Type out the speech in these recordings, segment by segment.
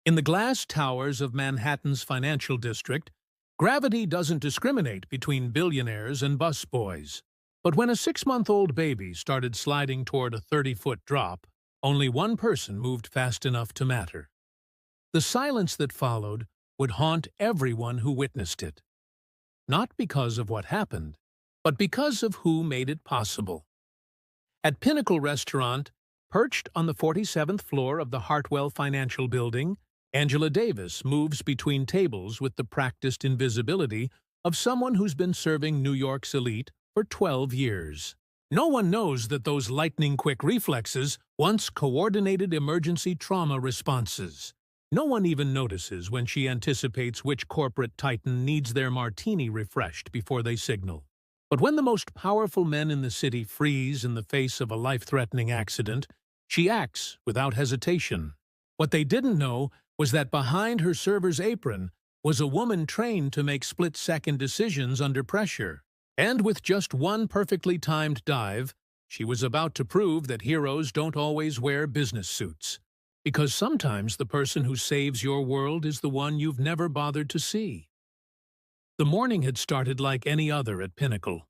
In the glass towers of Manhattan's financial district, gravity doesn't discriminate between billionaires and busboys. But when a 6-month-old baby started sliding toward a 30-foot drop, only one person moved fast enough to matter. The silence that followed would haunt everyone who witnessed it. Not because of what happened, but because of who made it possible. At Pinnacle Restaurant, perched on the 47th floor of the Hartwell Financial Building, Angela Davis moves between tables with the practiced invisibility of someone who's been serving New York's elite for 12 years. No one knows that those lightning-quick reflexes once coordinated emergency trauma responses. No one even notices when she anticipates which corporate titan needs their martini refreshed before they signal. But when the most powerful men in the city freeze in the face of a life-threatening accident, she acts without hesitation. What they didn't know was that behind her server's apron was a woman trained to make split-second decisions under pressure. And with just one perfectly timed dive, she was about to prove that heroes don't always wear business suits. Because sometimes the person who saves your world is the one you've never bothered to see. The morning had started like any other at Pinnacle.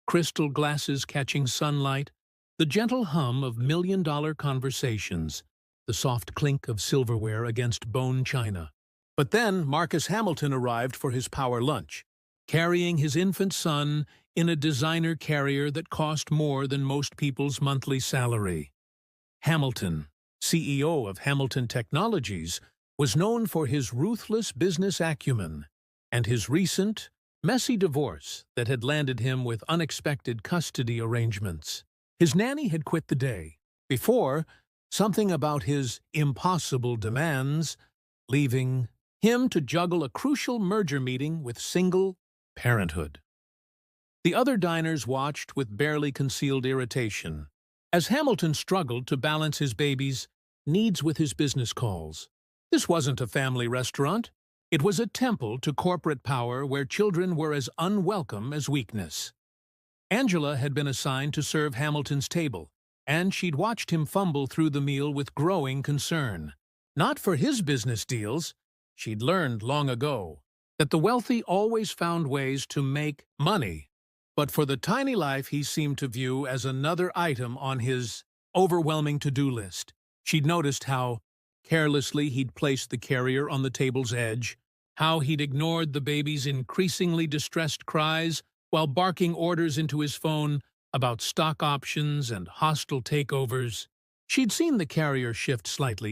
Crystal glasses catching sunlight, the gentle hum of million-dollar conversations, the soft clink of silverware against bone china. But then Marcus Hamilton arrived for his power lunch, carrying his infant son in a designer carrier that cost more than most people's monthly salary. Hamilton, CEO of Hamilton Technologies, was known for his ruthless business acumen and his recent, messy divorce that had landed him with unexpected custody arrangements. His nanny had quit the day before, something about his impossible demands, leaving him to juggle a crucial merger meeting with single parenthood. The other diners watched with barely concealed irritation as Hamilton struggled to balance his baby's needs with his business calls. This wasn't a family restaurant. It was a temple to corporate power where children were as unwelcome as weakness. Angela had been assigned to serve Hamilton's table, and she'd watched him fumble through the meal with growing concern. Not for his business deals. She'd learned long ago that the wealthy always found ways to make money, but for the tiny life he seemed to view as another item on his overwhelming to-do list. She'd noticed how carelessly he'd placed the carrier on the table's edge, how he'd ignored the baby's increasingly distressed cries while barking orders into his phone about stock options and hostile takeovers. She'd seen the carrier shift slightly